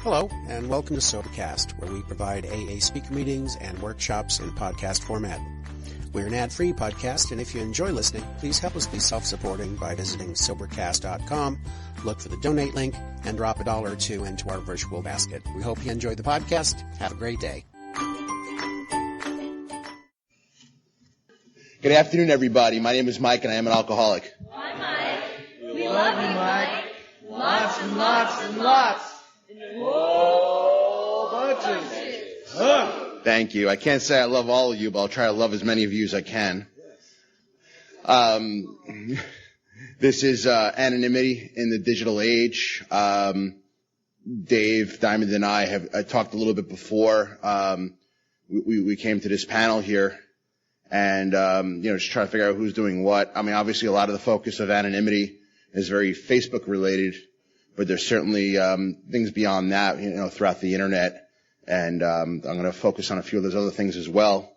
Hello, and welcome to Sobercast, where we provide AA speaker meetings and workshops in podcast format. We're an ad-free podcast, and if you enjoy listening, please help us be self-supporting by visiting Sobercast.com, look for the donate link, and drop $1 or $2 into our virtual basket. We hope you enjoy the podcast. Have a great day. Good afternoon, everybody. My name is Mike, and I am an alcoholic. Hi, Mike. We love you, Mike. Lots and lots and lots. Whoa, bunches. Thank you. I can't say I love all of you, but I'll try to love as many of you as I can. This is anonymity in the digital age. Dave Diamond and I have talked a little bit before. We came to this panel here and just trying to figure out who's doing what. I mean, obviously a lot of the focus of anonymity is very Facebook related, but there's certainly things beyond that, throughout the internet. And I'm going to focus on a few of those other things as well.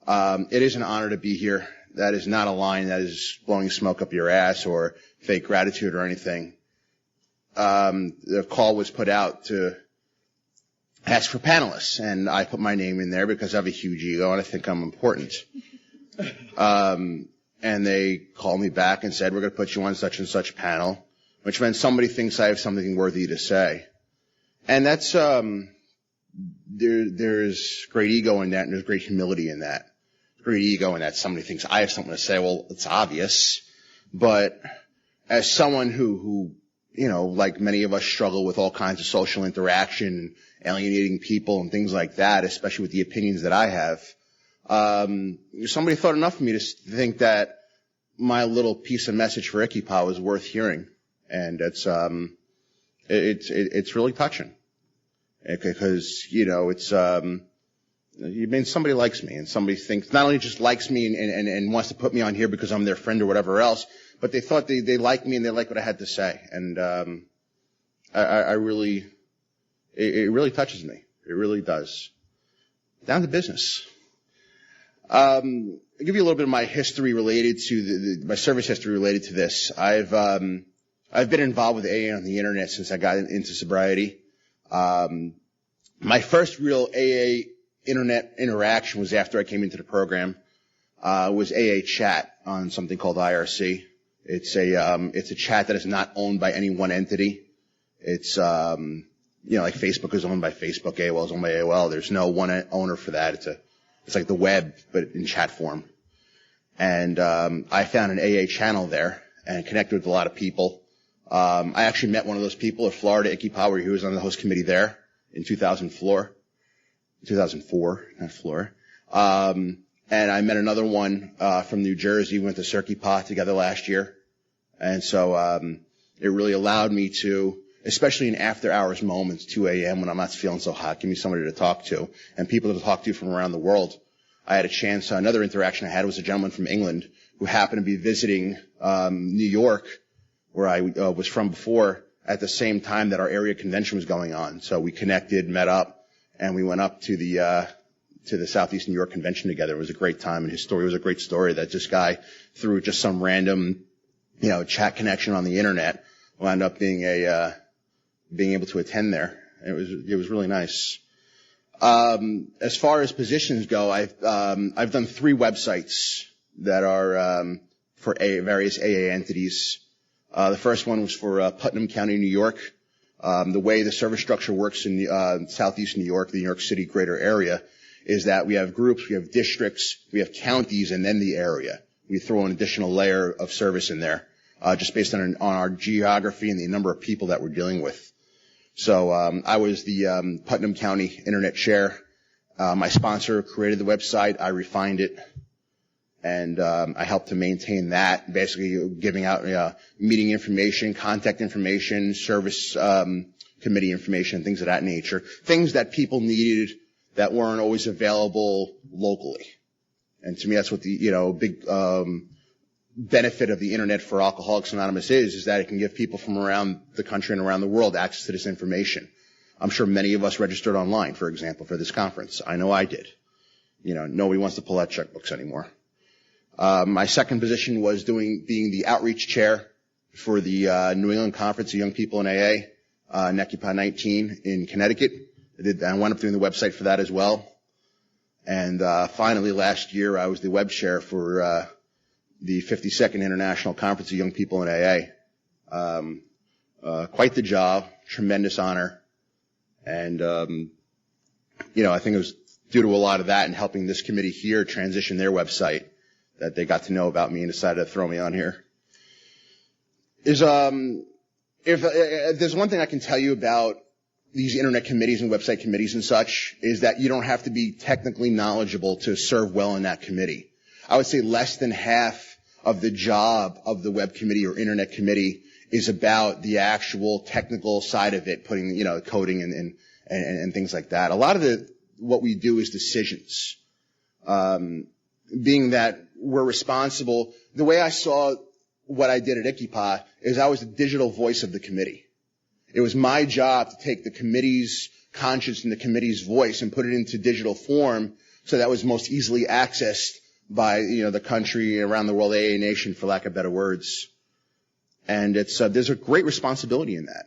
It is an honor to be here. That is not a line that is blowing smoke up your ass or fake gratitude or anything. The call was put out to ask for panelists, and I put my name in there because I have a huge ego and I think I'm important. And they called me back and said, we're going to put you on such and such panel, which meant somebody thinks I have something worthy to say. And that's, there's great ego in that, and there's great humility in that. Great ego in that somebody thinks I have something to say. Well, it's obvious. But as someone who, like many of us struggle with all kinds of social interaction, alienating people and things like that, especially with the opinions that I have, somebody thought enough of me to think that my little piece of message for ICYPA was worth hearing. And it's really touching. Because, somebody likes me, and somebody thinks, not only just likes me and wants to put me on here because I'm their friend or whatever else, but they thought they like me and they like what I had to say. And, it really touches me. It really does. Down to business. I'll give you a little bit of my history related to my service history related to this. I've been involved with AA on the internet since I got into sobriety. My first real AA internet interaction was after I came into the program. Was AA chat on something called IRC. It's a chat that is not owned by any one entity. It's, like Facebook is owned by Facebook, AOL is owned by AOL. There's no one owner for that. It's like the web, but in chat form. And, I found an AA channel there and connected with a lot of people. I actually met one of those people at Florida, ICYPA, where he was on the host committee there in 2004, not Florida. And I met another one, from New Jersey. We went to CircuitPA together last year. And so, it really allowed me to, especially in after hours moments, 2 a.m. when I'm not feeling so hot, give me somebody to talk to and people to talk to from around the world. I had a chance, another interaction I had was a gentleman from England who happened to be visiting, New York, where I was from before, at the same time that our area convention was going on. So we connected, met up, and we went up to the Southeast New York convention together. It was a great time, and his story was a great story that this guy, through just some random, chat connection on the internet, wound up being able to attend there. It was really nice. As far as positions go, I've done 3 websites that are, for various AA entities. The first one was for Putnam County, New York. The way the service structure works in Southeast New York, the New York City greater area, is that we have groups, we have districts, we have counties, and then the area. We throw an additional layer of service in there, just based on our geography and the number of people that we're dealing with. So I was the Putnam County Internet Chair. My sponsor created the website. I refined it. And I helped to maintain that, basically giving out meeting information, contact information, service committee information, things of that nature, things that people needed that weren't always available locally. And to me, that's what the big benefit of the internet for Alcoholics Anonymous is that it can give people from around the country and around the world access to this information. I'm sure many of us registered online, for example, for this conference. I know I did. Nobody wants to pull out checkbooks anymore. My second position was being the outreach chair for the New England Conference of Young People in AA. NECUPA 19 in Connecticut. I wound up doing the website for that as well. And finally, last year, I was the web chair for the 52nd International Conference of Young People in AA. Quite the job, tremendous honor. And, I think it was due to a lot of that and helping this committee here transition their website that they got to know about me and decided to throw me on here. If there's one thing I can tell you about these internet committees and website committees and such, is that you don't have to be technically knowledgeable to serve well in that committee. I would say less than half of the job of the web committee or internet committee is about the actual technical side of it, putting, coding and things like that. A lot of what we do is decisions. Being that we're responsible, the way I saw what I did at ICIPA is I was the digital voice of the committee. It was my job to take the committee's conscience and the committee's voice and put it into digital form so that was most easily accessed by, the country around the world, AA nation, for lack of better words. And there's a great responsibility in that.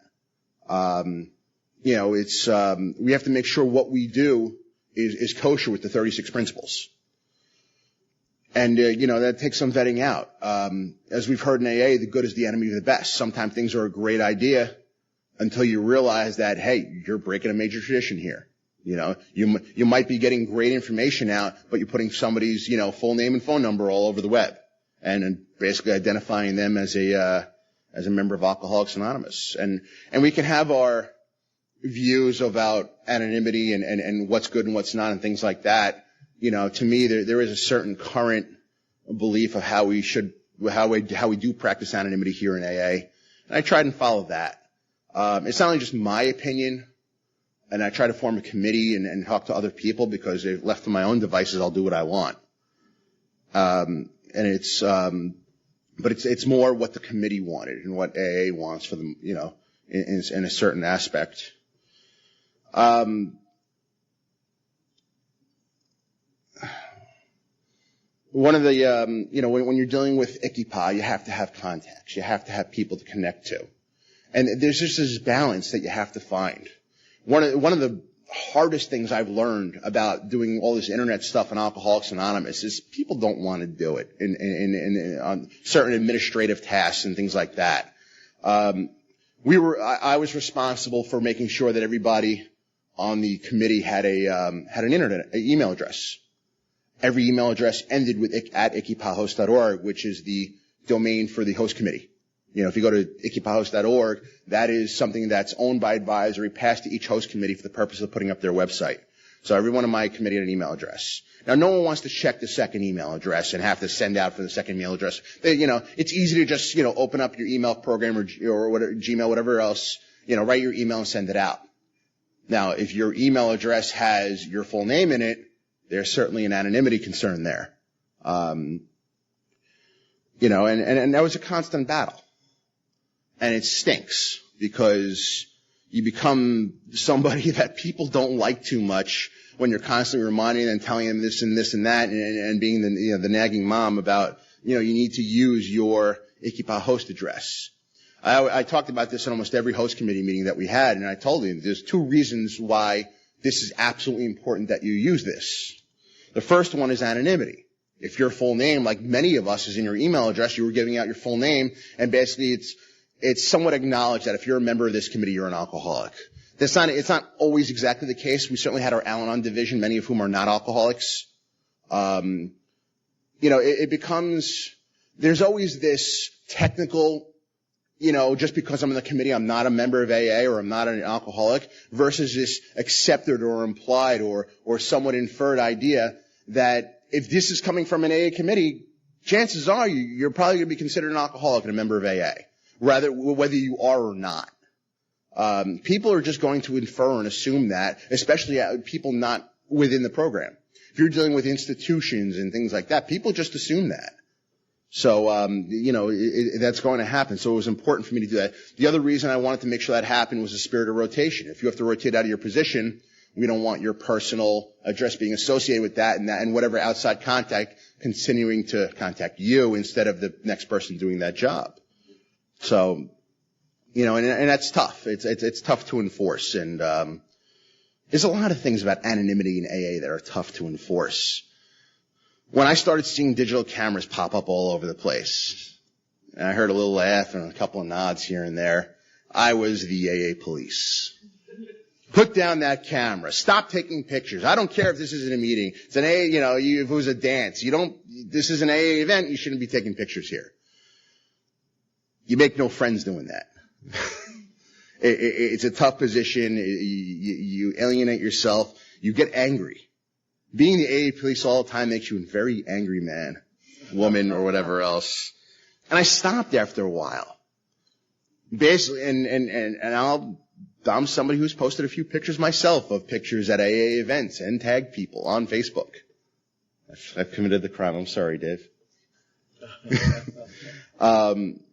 We have to make sure what we do is kosher with the 36 principles. And, that takes some vetting out. As we've heard in AA, the good is the enemy of the best. Sometimes things are a great idea until you realize that, hey, you're breaking a major tradition here. You might be getting great information out, but you're putting somebody's, full name and phone number all over the web and basically identifying them as a member of Alcoholics Anonymous. And we can have our views about anonymity and what's good and what's not and things like that. To me, there is a certain current belief of how we do practice anonymity here in AA. And I tried and followed that. It's not only just my opinion, and I try to form a committee and talk to other people because if left to my own devices, I'll do what I want. But it's more what the committee wanted and what AA wants for them, in a certain aspect. One of the, when you're dealing with ICIPA, you have to have contacts. You have to have people to connect to. And there's just this balance that you have to find. One of the hardest things I've learned about doing all this internet stuff in Alcoholics Anonymous is people don't want to do it on certain administrative tasks and things like that. I was responsible for making sure that everybody on the committee had an email address. Every email address ended with at ikipahost.org, which is the domain for the host committee. If you go to ikipahost.org, that is something that's owned by advisory, passed to each host committee for the purpose of putting up their website. So everyone in my committee had an email address. Now, no one wants to check the second email address and have to send out for the second email address. It's easy to just, open up your email program or whatever, Gmail, whatever else, write your email and send it out. Now, if your email address has your full name in it, there's certainly an anonymity concern there. And that was a constant battle. And it stinks because you become somebody that people don't like too much when you're constantly reminding them and telling them this and this and that and being the nagging mom about, you need to use your ICIPA host address. I talked about this in almost every host committee meeting that we had, and I told them there's two reasons why this is absolutely important that you use this. The first one is anonymity. If your full name, like many of us, is in your email address, you were giving out your full name, and basically it's somewhat acknowledged that if you're a member of this committee, you're an alcoholic. It's not always exactly the case. We certainly had our Al-Anon division, many of whom are not alcoholics. It becomes, there's always this technical, just because I'm in the committee, I'm not a member of AA or I'm not an alcoholic, versus this accepted or implied or somewhat inferred idea that if this is coming from an AA committee, chances are you're probably going to be considered an alcoholic and a member of AA, whether you are or not. People are just going to infer and assume that, especially people not within the program. If you're dealing with institutions and things like that, people just assume that. So, that's going to happen. So it was important for me to do that. The other reason I wanted to make sure that happened was the spirit of rotation. If you have to rotate out of your position, we don't want your personal address being associated with that and whatever outside contact continuing to contact you instead of the next person doing that job. So, And that's tough. It's tough to enforce. And, there's a lot of things about anonymity in AA that are tough to enforce. When I started seeing digital cameras pop up all over the place, and I heard a little laugh and a couple of nods here and there, I was the AA police. Put down that camera. Stop taking pictures. I don't care if this isn't a meeting. It's an AA, if it was a dance. This is an AA event, you shouldn't be taking pictures here. You make no friends doing that. It's a tough position. You alienate yourself. You get angry. Being the AA police all the time makes you a very angry man, woman, or whatever else. And I stopped after a while. Basically, I'm somebody who's posted a few pictures myself of pictures at AA events and tagged people on Facebook. I've committed the crime. I'm sorry, Dave.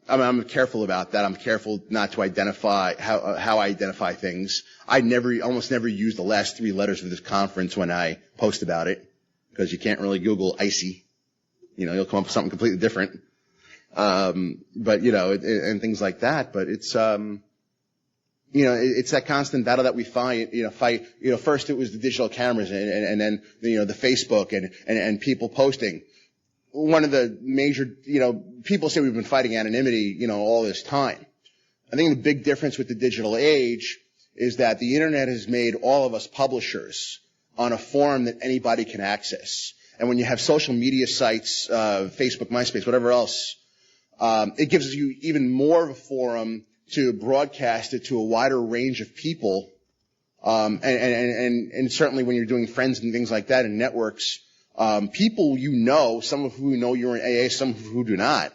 I'm careful about that. I'm careful not to identify how I identify things. I almost never use the last 3 letters of this conference when I post about it, because you can't really Google icy. You'll come up with something completely different. And things like that. But it's, it's that constant battle that we fight. First it was the digital cameras and then, the Facebook and people posting. One of the major, people say we've been fighting anonymity, all this time. I think the big difference with the digital age is that the internet has made all of us publishers on a forum that anybody can access. And when you have social media sites, Facebook, MySpace, whatever else, it gives you even more of a forum to broadcast it to a wider range of people. And certainly when you're doing friends and things like that and networks, people some of who know you're in AA, some of who do not.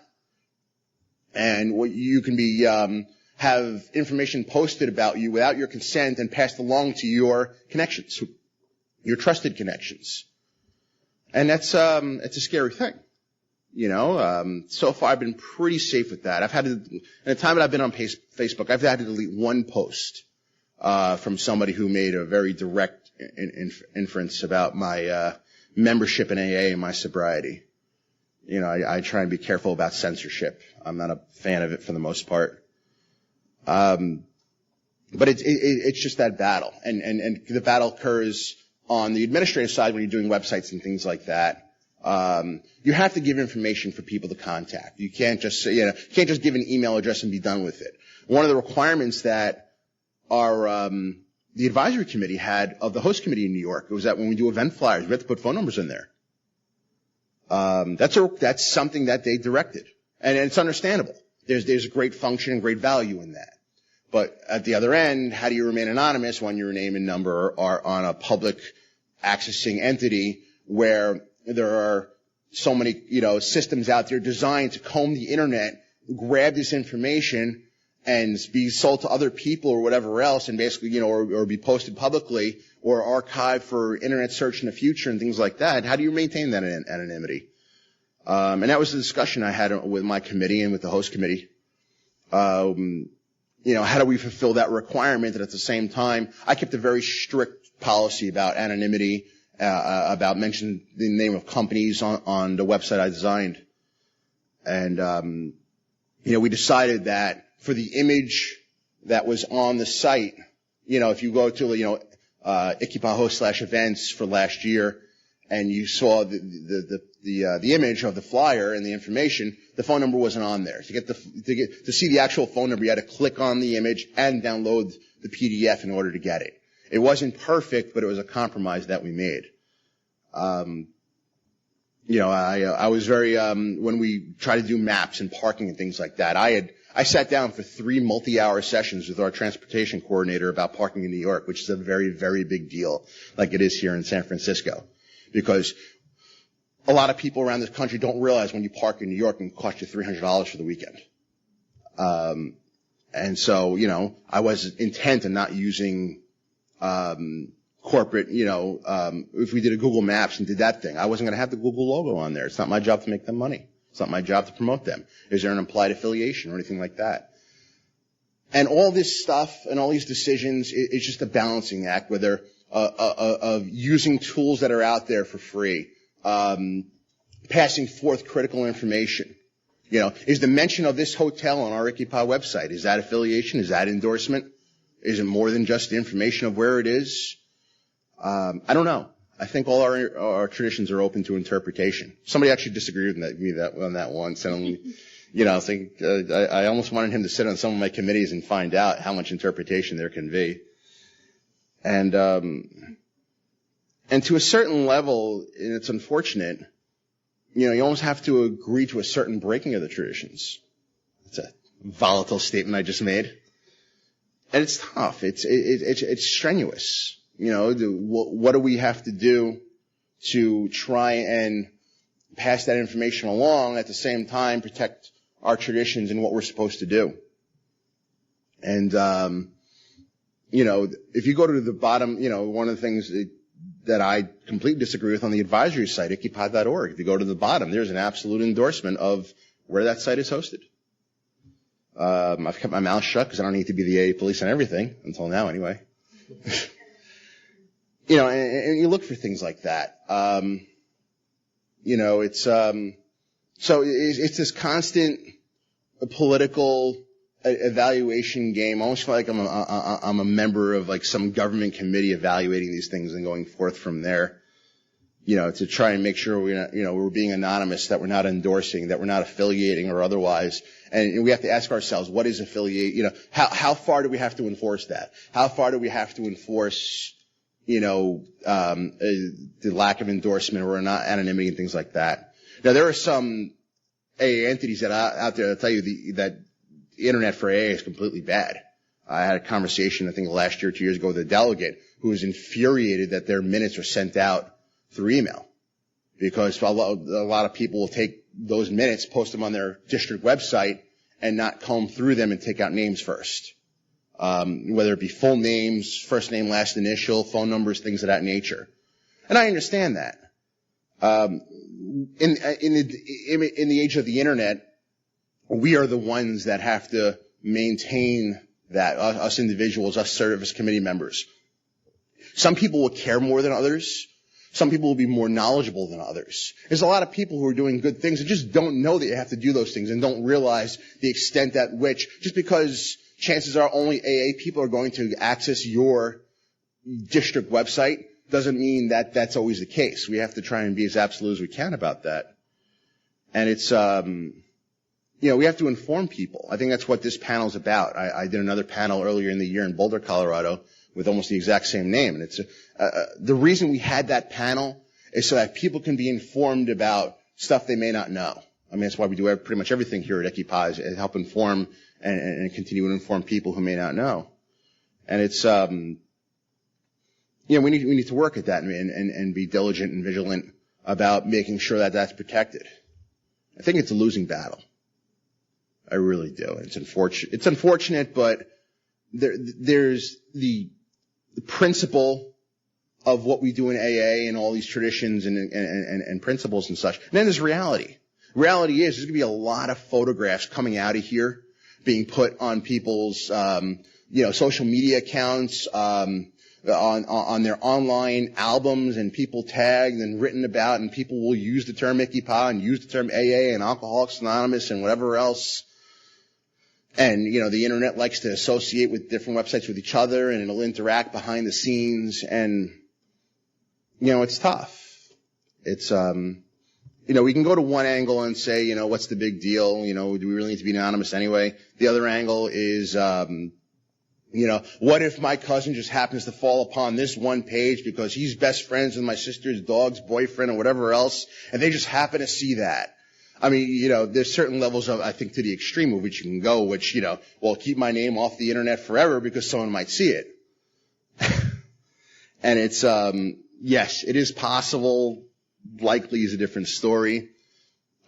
And what you can be, have information posted about you without your consent and passed along to your connections, your trusted connections. And that's, it's a scary thing. So far I've been pretty safe with that. In the time that I've been on Facebook, I've had to delete one post, from somebody who made a very direct inference about my, membership in AA and my sobriety. I try and be careful about censorship. I'm not a fan of it for the most part. But it's just that battle. And the battle occurs on the administrative side when you're doing websites and things like that. You have to give information for people to contact. You can't just say, you can't just give an email address and be done with it. One of the requirements that the advisory committee had of the host committee in New York was that when we do event flyers, we have to put phone numbers in there. That's something that they directed. And it's understandable. There's a great function and great value in that. But at the other end, how do you remain anonymous when your name and number are on a public accessing entity where there are so many, systems out there designed to comb the internet, grab this information, and be sold to other people or whatever else, and basically, or be posted publicly or archived for internet search in the future and things like that. How do you maintain that anonymity? And that was the discussion I had with my committee and with the host committee. How do we fulfill that requirement? And at the same time, I kept a very strict policy about anonymity, about mentioning the name of companies on the website I designed. And, we decided that for the image that was on the site, if you go to, Equipajo/events for last year and you saw the image of the flyer and the information, the phone number wasn't on there. To see the actual phone number, you had to click on the image and download the PDF in order to get it. It wasn't perfect, but it was a compromise that we made. I was very, when we tried to do maps and parking and things like that, I sat down for 3 multi-hour sessions with our transportation coordinator about parking in New York, which is a very, very big deal, like it is here in San Francisco. Because a lot of people around this country don't realize when you park in New York, it can cost you $300 for the weekend. And so, I was intent on not using, corporate, if we did a Google Maps and did that thing, I wasn't going to have the Google logo on there. It's not my job to make them money. It's not my job to promote them. Is there an implied affiliation or anything like that? And all this stuff and all these decisions, it's just a balancing act, whether of using tools that are out there for free, passing forth critical information, Is the mention of this hotel on our ICYPOD website, is that affiliation? Is that endorsement? Is it more than just the information of where it is? I don't know. I think all our traditions are open to interpretation. Somebody actually disagreed with me on that once, and I almost wanted him to sit on some of my committees and find out how much interpretation there can be. And to a certain level, and it's unfortunate, you almost have to agree to a certain breaking of the traditions. It's a volatile statement I just made. And it's tough. It's strenuous. What do we have to do to try and pass that information along, at the same time protect our traditions and what we're supposed to do? And, if you go to the bottom, one of the things that I completely disagree with on the advisory site, ICYPOD.org, if you go to the bottom, there's an absolute endorsement of where that site is hosted. I've kept my mouth shut because I don't need to be the AA police on everything, until now anyway. And you look for things like that. So it's this constant political evaluation game. I almost feel like I'm a member of like some government committee evaluating these things and going forth from there. To try and make sure we're being anonymous, that we're not endorsing, that we're not affiliating or otherwise. And we have to ask ourselves, what is affiliate? How far do we have to enforce that? How far do we have to enforce, the lack of endorsement or not anonymity and things like that? Now, there are some AA entities that are out there that tell you that the internet for AA is completely bad. I had a conversation, I think last year, 2 years ago, with a delegate who was infuriated that their minutes are sent out through email, because a lot of people will take those minutes, post them on their district website, and not comb through them and take out names first. Whether it be full names, first name, last initial, phone numbers, things of that nature. And I understand that. In the age of the internet, we are the ones that have to maintain that, us individuals, us service committee members. Some people will care more than others. Some people will be more knowledgeable than others. There's a lot of people who are doing good things and just don't know that you have to do those things and don't realize the extent at which, just because chances are only AA people are going to access your district website, doesn't mean that that's always the case. We have to try and be as absolute as we can about that. And it's, we have to inform people. I think that's what this panel's about. I did another panel earlier in the year in Boulder, Colorado, with almost the exact same name. And it's the reason we had that panel is so that people can be informed about stuff they may not know. I mean, that's why we do pretty much everything here at ICYPOD, is help inform and continue to inform people who may not know. And it's, we need to work at that and be diligent and vigilant about making sure that that's protected. I think it's a losing battle. I really do. It's unfortunate, but there's the principle of what we do in AA and all these traditions and principles and such. And then there's reality. Reality is there's going to be a lot of photographs coming out of here being put on people's, social media accounts, on their online albums, and people tagged and written about, and people will use the term ICYPOD and use the term AA and Alcoholics Anonymous and whatever else. And, the internet likes to associate with different websites with each other, and it'll interact behind the scenes. And, it's tough. It's, we can go to one angle and say, what's the big deal? Do we really need to be anonymous anyway? The other angle is, what if my cousin just happens to fall upon this one page because he's best friends with my sister's dog's boyfriend or whatever else, and they just happen to see that? I mean, there's certain levels of, I think, to the extreme of which you can go, which, keep my name off the internet forever because someone might see it. And it's, yes, it is possible. Likely is a different story.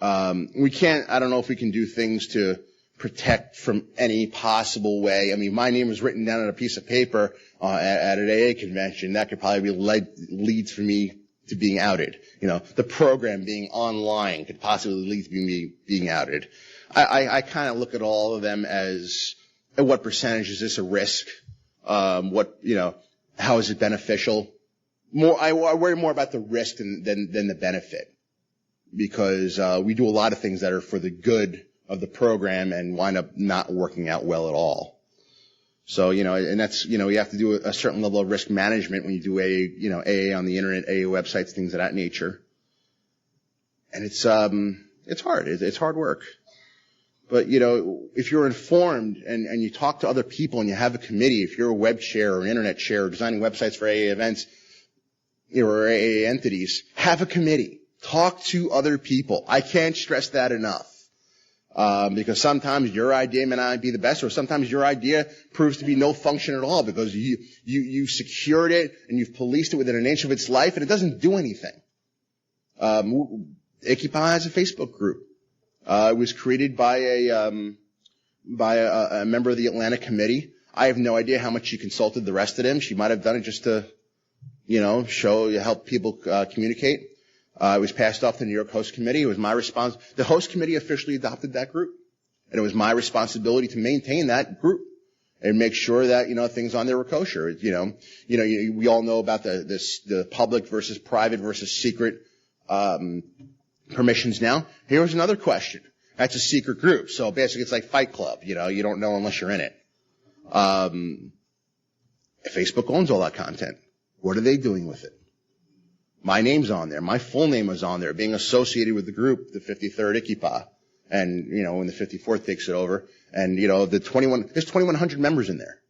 I don't know if we can do things to protect from any possible way. I mean, my name was written down on a piece of paper, at an AA convention. That could probably be leads for me to being outed. The program being online could possibly lead to me being outed. I kind of look at all of them as, at what percentage is this a risk? How is it beneficial? I worry more about the risk than the benefit, because we do a lot of things that are for the good of the program and wind up not working out well at all. So, and that's, you have to do a certain level of risk management when you do AA on the internet, AA websites, things of that nature. And it's hard. It's hard work. But, if you're informed and you talk to other people and you have a committee, if you're a web chair or internet chair or designing websites for AA events, or AA entities, have a committee. Talk to other people. I can't stress that enough. Because sometimes your idea may not be the best, or sometimes your idea proves to be no function at all because you secured it and you've policed it within an inch of its life and it doesn't do anything. Ikipa has a Facebook group. It was created by a member of the Atlanta committee. I have no idea how much she consulted the rest of them. She might have done it just to, help people communicate. It was passed off to the New York Host Committee. It was my the Host Committee officially adopted that group. And it was my responsibility to maintain that group and make sure that, things on there were kosher. We all know about the public versus private versus secret, permissions now. Here's another question. That's a secret group. So basically it's like Fight Club. You don't know unless you're in it. Facebook owns all that content. What are they doing with it? My name's on there. My full name is on there, being associated with the group, the 53rd Ikipa. And, when the 54th takes it over. And, there's 2,100 members in there.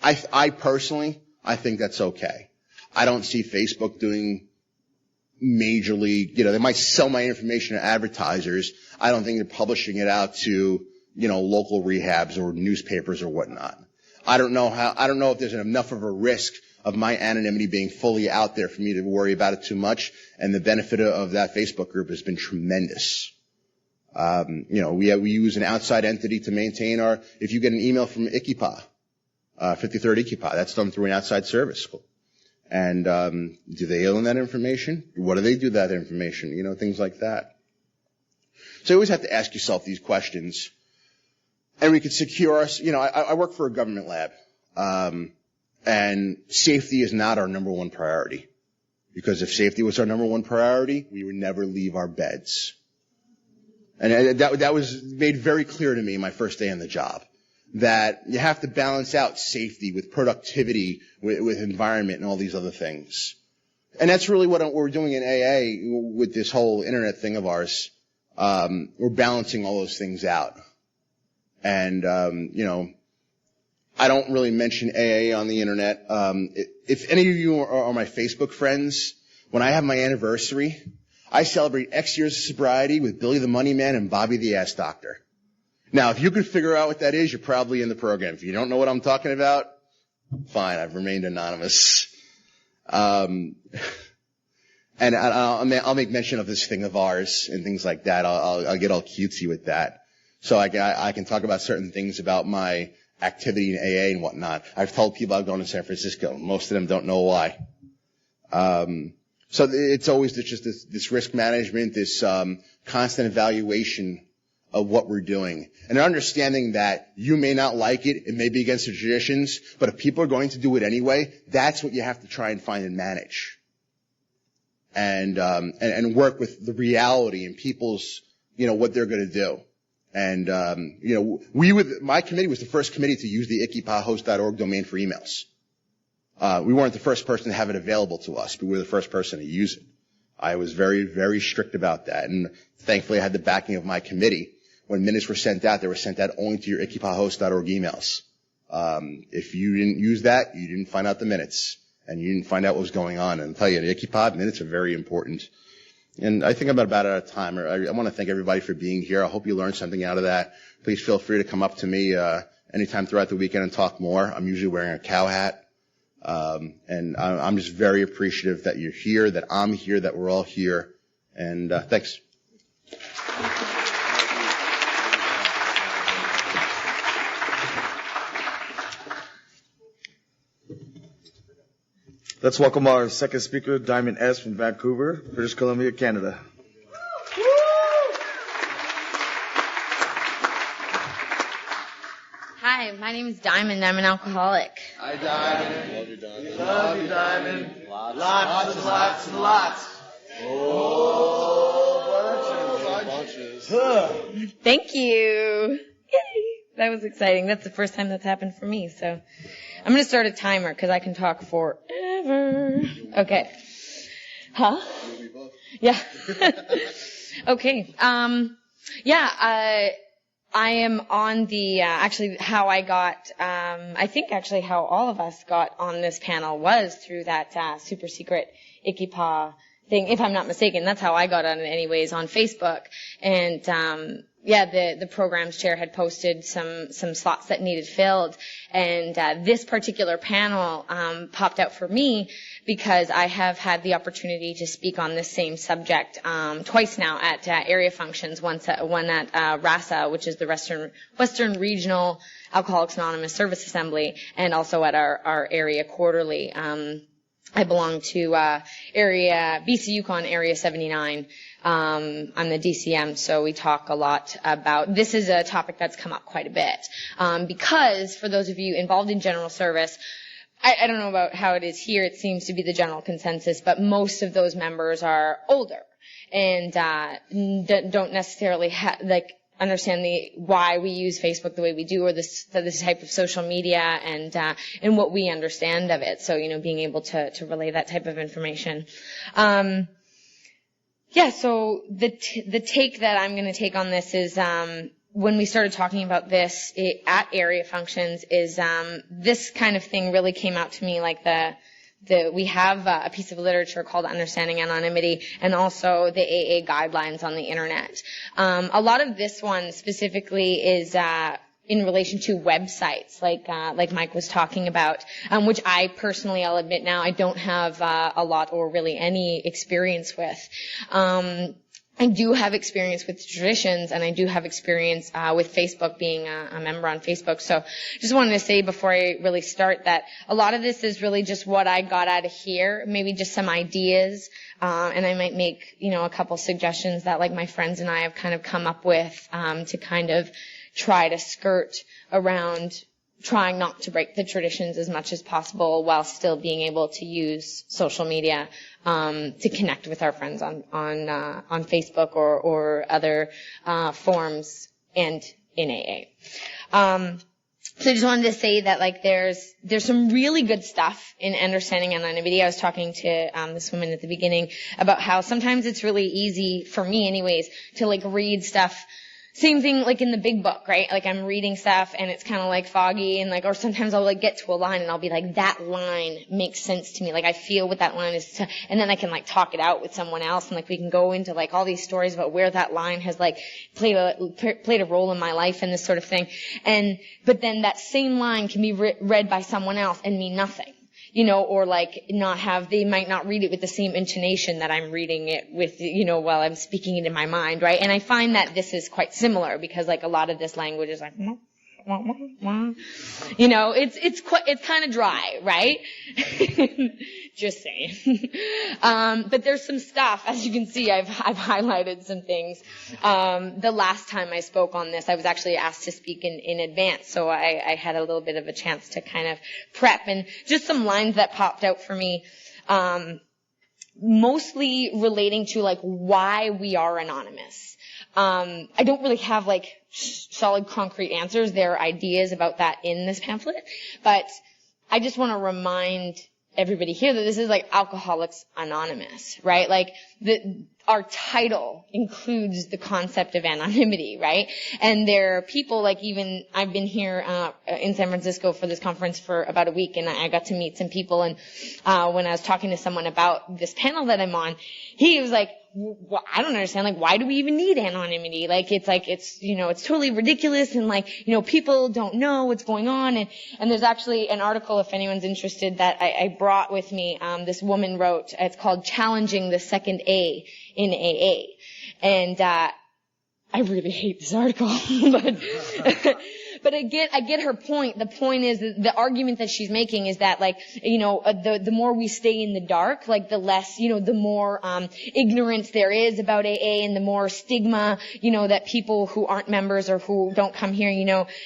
I personally, I think that's okay. I don't see Facebook doing majorly, they might sell my information to advertisers. I don't think they're publishing it out to, local rehabs or newspapers or whatnot. I don't know if there's enough of a risk of my anonymity being fully out there for me to worry about it too much. And the benefit of that Facebook group has been tremendous. We use an outside entity to maintain if you get an email from Ikipa, 53rd Ikipa, that's done through an outside service. And, do they own that information? What do they do with that information? Things like that. So you always have to ask yourself these questions. And we could secure us, I work for a government lab, and safety is not our number one priority. Because if safety was our number one priority, we would never leave our beds. And that was made very clear to me my first day on the job. That you have to balance out safety with productivity, with environment and all these other things. And that's really what we're doing in AA with this whole internet thing of ours. We're balancing all those things out. And, I don't really mention AA on the internet. If any of you are my Facebook friends, when I have my anniversary, I celebrate X years of sobriety with Billy the Money Man and Bobby the Ass Doctor. Now, if you can figure out what that is, you're probably in the program. If you don't know what I'm talking about, fine, I've remained anonymous. And I'll make mention of this thing of ours and things like that. I'll get all cutesy with that. So I can talk about certain things about my activity in AA and whatnot. I've told people I've gone to San Francisco. Most of them don't know why. So it's always just this risk management, this constant evaluation of what we're doing. And understanding that you may not like it, it may be against the traditions, but if people are going to do it anyway, that's what you have to try and find and manage. And work with the reality and people's, what they're going to do. And, my committee was the first committee to use the ikipahost.org domain for emails. We weren't the first person to have it available to us, but we were the first person to use it. I was very, very strict about that. And thankfully I had the backing of my committee. When minutes were sent out, they were sent out only to your ikipahost.org emails. If you didn't use that, you didn't find out the minutes. And you didn't find out what was going on. And I'll tell you, the Ikipa minutes are very important. And I think I'm about out of time. I want to thank everybody for being here. I hope you learned something out of that. Please feel free to come up to me anytime throughout the weekend and talk more. I'm usually wearing a cow hat. And I'm just very appreciative that you're here, that I'm here, that we're all here. And thanks. Let's welcome our second speaker, Diamond S. from Vancouver, British Columbia, Canada. Hi, my name is Diamond. I'm an alcoholic. Hi, Diamond. Love you, Diamond. Love you, Diamond. Lots and lots and lots. Oh. Thank you. Yay. That was exciting. That's the first time that's happened for me. So I'm going to start a timer because I can talk forever. Okay. Huh? Yeah. Okay. I am on the, actually how I got, I think actually how all of us got on this panel was through that, super secret ICIPA thing, if I'm not mistaken. That's how I got on it anyways, on Facebook. And, the programs chair had posted some slots that needed filled. And, this particular panel, popped out for me because I have had the opportunity to speak on this same subject, twice now at, area functions, one at, RASA, which is the Western Regional Alcoholics Anonymous Service Assembly, and also at our area quarterly. I belong to, BC Yukon Area 79. I'm the DCM, so we talk a lot about, this is a topic that's come up quite a bit. Because for those of you involved in general service, I don't know about how it is here, it seems to be the general consensus, but most of those members are older and, don't necessarily understand why we use Facebook the way we do, or this type of social media, and what we understand of it. So, being able to relay that type of information. So the take that I'm going to take on this is, when we started talking about this at area functions, is, this kind of thing really came out to me like we have a piece of literature called Understanding Anonymity, and also the AA guidelines on the internet. A lot of this one specifically is, in relation to websites, like Mike was talking about, which I personally, I'll admit now, I don't have a lot or really any experience with. I do have experience with traditions, and I do have experience with Facebook, being a member on Facebook. So just wanted to say before I really start that a lot of this is really just what I got out of here, maybe just some ideas, and I might make, a couple suggestions that like my friends and I have kind of come up with to kind of try to skirt around trying not to break the traditions as much as possible while still being able to use social media to connect with our friends on Facebook or other forums and in AA. So I just wanted to say that there's some really good stuff in Understanding Anonymity. I was talking to this woman at the beginning about how sometimes it's really easy, for me anyways, to read stuff. Same thing in the big book, right? I'm reading stuff and it's kind of foggy, and or sometimes I'll get to a line and I'll be that line makes sense to me. I feel what that line is, and then I can talk it out with someone else, and we can go into all these stories about where that line has played a role in my life and this sort of thing. But then that same line can be read by someone else and mean nothing. Or they might not read it with the same intonation that I'm reading it with, while I'm speaking it in my mind, right? And I find that this is quite similar because a lot of this language is it's kind of dry, right? Just saying. But there's some stuff, as you can see, I've highlighted some things. The last time I spoke on this, I was actually asked to speak in advance, so I had a little bit of a chance to kind of prep, and just some lines that popped out for me, mostly relating to why we are anonymous. I don't really have solid concrete answers. There are ideas about that in this pamphlet, but I just want to remind everybody here that this is Alcoholics Anonymous, right? Our title includes the concept of anonymity, right? And there are people even I've been here in San Francisco for this conference for about a week, and I got to meet some people, and when I was talking to someone about this panel that I'm on, he was well, I don't understand, why do we even need anonymity? It's totally ridiculous, and people don't know what's going on, and there's actually an article, if anyone's interested, that I brought with me, this woman wrote, it's called Challenging the Second A in AA, and I really hate this article, But I get her point. The point is that the argument that she's making is that, like, the more we stay in the dark, like, the less, the more ignorance there is about AA, and the more stigma, that people who aren't members or who don't come here,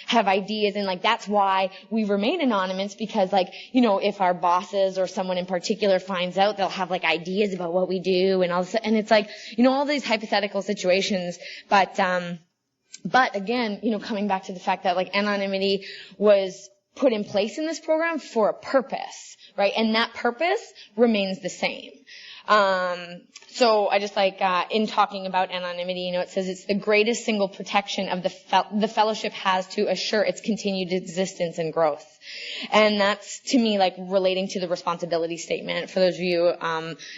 have ideas. And, like, that's why we remain anonymous, because, like, if our bosses or someone in particular finds out, they'll have, like, ideas about what we do and all this. And it's like, all these hypothetical situations. But again, coming back to the fact that, like, anonymity was put in place in this program for a purpose, right? And that purpose remains the same. So I just like, in talking about anonymity, it says it's the greatest single protection of the fellowship has to assure its continued existence and growth. And that's, to me, like, relating to the responsibility statement. For those of you,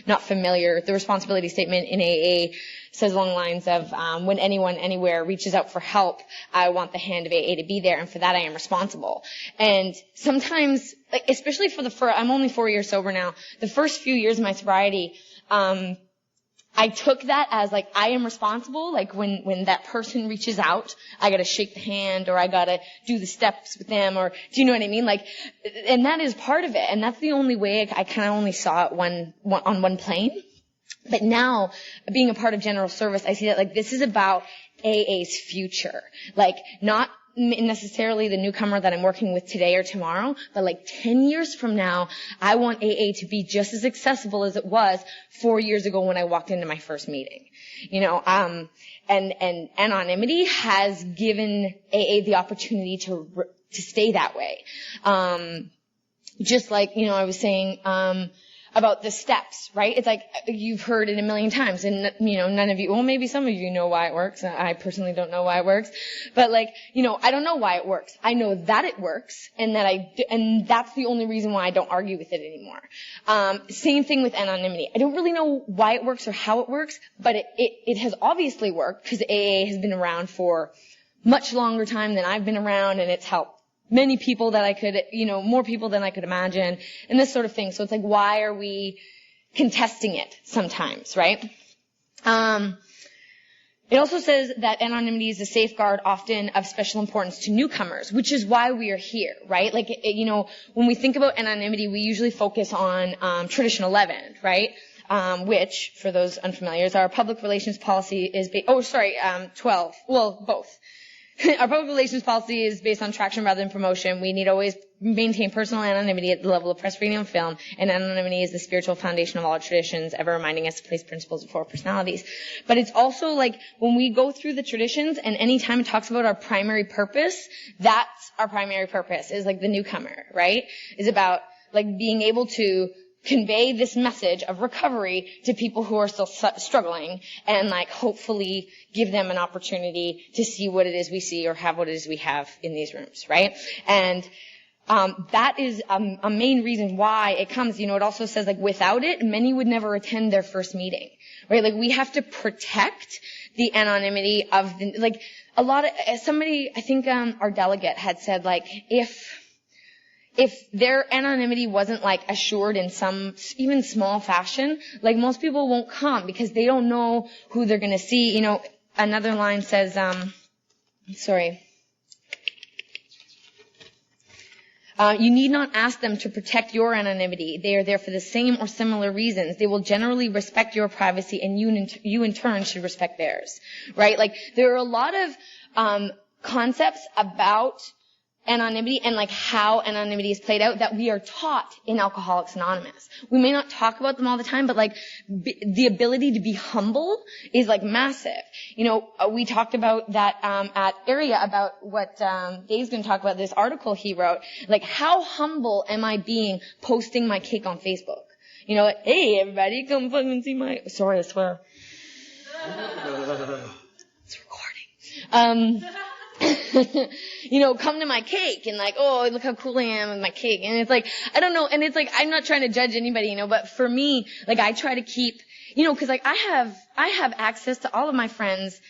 not familiar, the responsibility statement in AA says along the lines of, when anyone, anywhere reaches out for help, I want the hand of AA to be there, and for that I am responsible. And sometimes, like, especially I'm only 4 years sober now, the first few years of my sobriety, I took that as, like, I am responsible. Like, when that person reaches out, I gotta shake the hand, or I gotta do the steps with them, or, do you know what I mean? Like, and that is part of it. And that's the only way I kind of only saw it on one plane. But now, being a part of general service, I see that, like, this is about AA's future. Like, not necessarily the newcomer that I'm working with today or tomorrow, but, like, 10 years from now, I want AA to be just as accessible as it was 4 years ago when I walked into my first meeting. And anonymity has given AA the opportunity to stay that way. Just like, I was saying, about the steps, right? It's like, you've heard it a million times, and, none of you, well, maybe some of you know why it works. I personally don't know why it works. But, like, I don't know why it works. I know that it works, and that's the only reason why I don't argue with it anymore. Same thing with anonymity. I don't really know why it works or how it works, but it has obviously worked, because AA has been around for much longer time than I've been around, and it's helped many people that I could, more people than I could imagine, and this sort of thing. So it's like, why are we contesting it sometimes, right? It also says that anonymity is a safeguard often of special importance to newcomers, which is why we are here, right? Like, when we think about anonymity, we usually focus on Tradition 11, right? Which, for those unfamiliar, is our public relations policy is 12. Well, both. Our public relations policy is based on traction rather than promotion. We need always maintain personal anonymity at the level of press freedom and film, and anonymity is the spiritual foundation of all traditions, ever reminding us to place principles before personalities. But it's also like, when we go through the traditions, and any time it talks about our primary purpose, that's our primary purpose, is like the newcomer, right? Is about, like, being able to convey this message of recovery to people who are still struggling, and, like, hopefully give them an opportunity to see what it is we see, or have what it is we have in these rooms, right? And that is a main reason why it comes. It also says, like, without it, many would never attend their first meeting, right? Like, we have to protect the anonymity of like, a lot of, somebody, I think our delegate had said, like, if their anonymity wasn't, like, assured in some even small fashion, like, most people won't come because they don't know who they're going to see. Another line says, you need not ask them to protect your anonymity. They are there for the same or similar reasons. They will generally respect your privacy, and you in turn should respect theirs, right? Like, there are a lot of concepts about anonymity and, like, how anonymity is played out that we are taught in Alcoholics Anonymous. We may not talk about them all the time, but, like, the ability to be humble is, like, massive. We talked about that at Area, about what Dave's going to talk about, this article he wrote. Like, how humble am I being posting my cake on Facebook? Like, hey, everybody, come fucking see my... Sorry, I swear. It's recording. Come to my cake, and, like, oh, look how cool I am with my cake. And it's like, I don't know, and it's like, I'm not trying to judge anybody, but for me, like, I try to keep, cause, like, I have access to all of my friends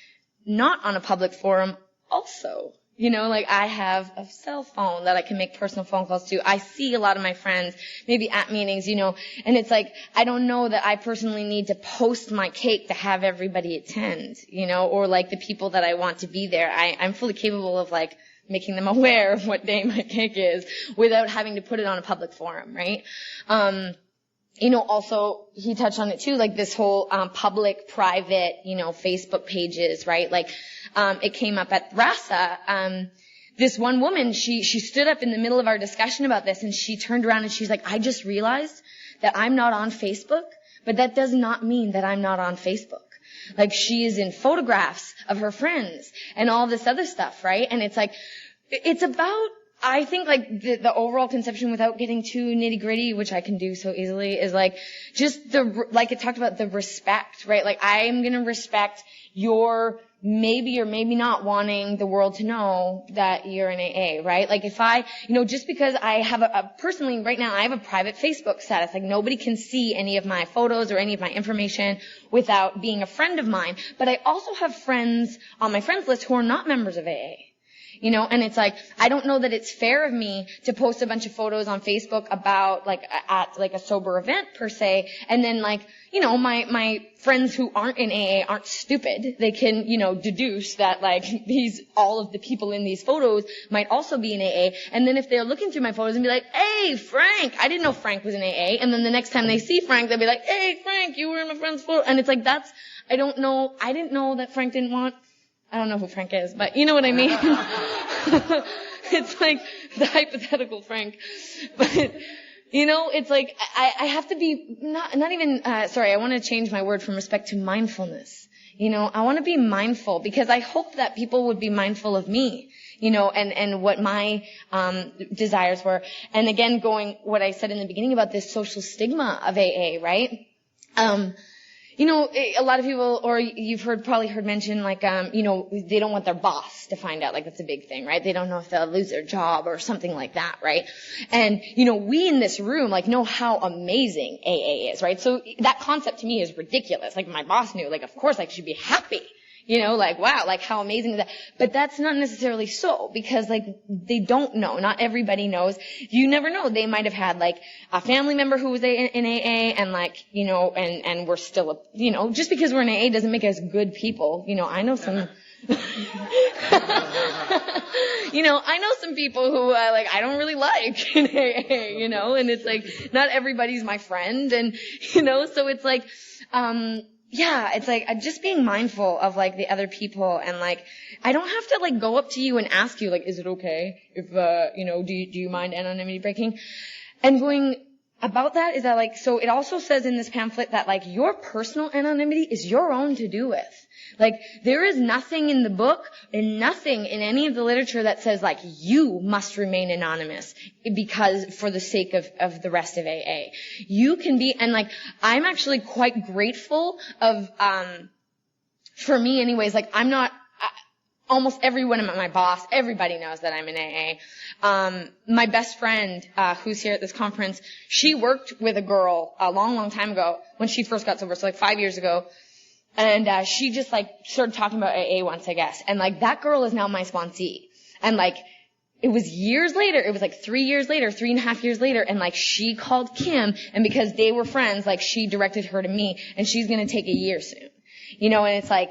not on a public forum also. Like, I have a cell phone that I can make personal phone calls to. I see a lot of my friends, maybe at meetings, and it's like, I don't know that I personally need to post my cake to have everybody attend, or, like, the people that I want to be there. I'm fully capable of, like, making them aware of what day my cake is without having to put it on a public forum, right? Also, he touched on it too, like this whole public, private, Facebook pages, right? Like, it came up at RASA. This one woman, she stood up in the middle of our discussion about this, and she turned around and she's like, I just realized that I'm not on Facebook, but that does not mean that I'm not on Facebook. Like, she is in photographs of her friends and all this other stuff, right? And it's like, it's about, I think, like, the overall conception, without getting too nitty-gritty, which I can do so easily, is like, just like it talked about the respect, right? Like, I'm gonna respect your maybe or maybe not wanting the world to know that you're in AA, right? Like, if I, just because I have personally, right now, I have a private Facebook status, like, nobody can see any of my photos or any of my information without being a friend of mine. But I also have friends on my friends list who are not members of AA. And it's like, I don't know that it's fair of me to post a bunch of photos on Facebook about, like, at, like, a sober event, per se, and then, like, my friends who aren't in AA aren't stupid. They can, deduce that, like, all of the people in these photos might also be in AA, and then if they're looking through my photos and be like, hey, Frank, I didn't know Frank was in AA, and then the next time they see Frank, they'll be like, hey, Frank, you were in my friend's photo, and it's like, I didn't know that Frank didn't want, I don't know who Frank is, but you know what I mean? It's like the hypothetical Frank. But, it's like, I have to be, not even, I want to change my word from respect to mindfulness. I want to be mindful, because I hope that people would be mindful of me, and what my, desires were. And again, what I said in the beginning about this social stigma of AA, right? A lot of people, or you've probably heard mention, like, they don't want their boss to find out. Like, that's a big thing, right? They don't know if they'll lose their job or something like that, right? And, we in this room, like, know how amazing AA is, right? So that concept to me is ridiculous. Like, my boss knew, like, of course I should be happy. Like, wow, like, how amazing is that? But that's not necessarily so, because, like, they don't know. Not everybody knows. You never know. They might have had, like, a family member who was in AA, and, like, and we're still, just because we're in AA doesn't make us good people. I know some, I know some people who, I don't really like in AA, and it's like, not everybody's my friend, and, so it's like, it's like, just being mindful of, like, the other people, and, like, I don't have to, like, go up to you and ask you, like, is it okay if, do you mind anonymity breaking? And going about that is that, like, so it also says in this pamphlet that, like, your personal anonymity is your own to do with. Like, there is nothing in the book and nothing in any of the literature that says, like, you must remain anonymous because for the sake of the rest of AA. You can be, and, like, I'm actually quite grateful of, for me anyways, like, I'm not, almost everyone, my boss, everybody knows that I'm in AA. My best friend, who's here at this conference, she worked with a girl a long, long time ago when she first got sober, so like 5 years ago. And, she just, like, started talking about AA once, I guess. And, like, that girl is now my sponsee. And, like, it was years later, it was like 3 years later, 3.5 years later, and, like, she called Kim, and because they were friends, like, she directed her to me, and she's gonna take a year soon. And it's like,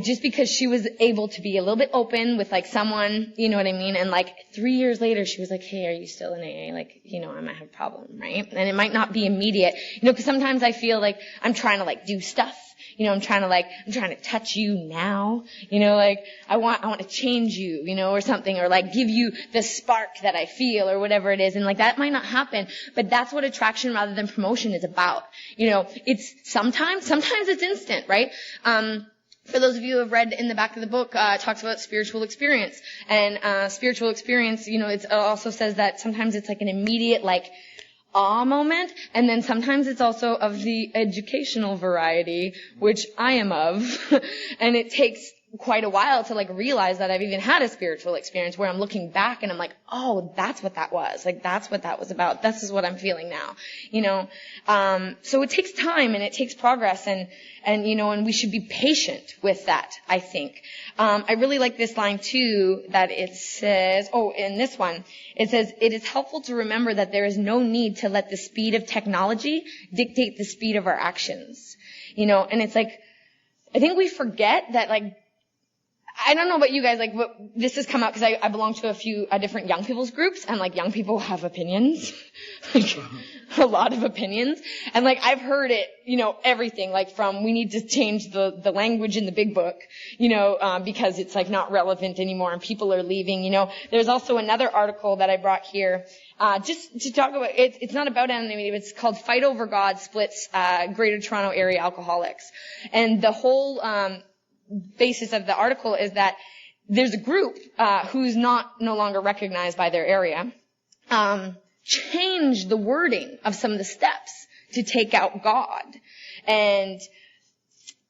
just because she was able to be a little bit open with, like, someone, you know what I mean? And, like, 3 years later, she was like, hey, are you still in AA? Like, I might have a problem, right? And it might not be immediate, because sometimes I feel like I'm trying to, like, do stuff. I'm trying to touch you now, like, I want to change you, or something, or, like, give you the spark that I feel, or whatever it is. And, like, that might not happen, but that's what attraction rather than promotion is about. It's sometimes it's instant, right? For those of you who have read in the back of the book, it talks about spiritual experience. And spiritual experience, it also says that sometimes it's like an immediate, like, awe moment, and then sometimes it's also of the educational variety, which I am of, and it takes quite a while to, like, realize that I've even had a spiritual experience where I'm looking back and I'm like, oh, that's what that was. Like, that's what that was about. This is what I'm feeling now, so it takes time and it takes progress, and we should be patient with that, I think. I really like this line too, that it says, in this one, it says, it is helpful to remember that there is no need to let the speed of technology dictate the speed of our actions. And it's like, I think we forget that, like, I don't know about you guys, like, this has come out because I belong to a few different young people's groups, and, like, young people have opinions. Like, a lot of opinions. And, like, I've heard it, everything, like, from we need to change the language in the big book, because it's, like, not relevant anymore and people are leaving, There's also another article that I brought here, just to talk about, it's not about anonymity, but it's called Fight Over God Splits, Greater Toronto Area Alcoholics. And the whole, basis of the article is that there's a group who's no longer recognized by their area, change the wording of some of the steps to take out God. And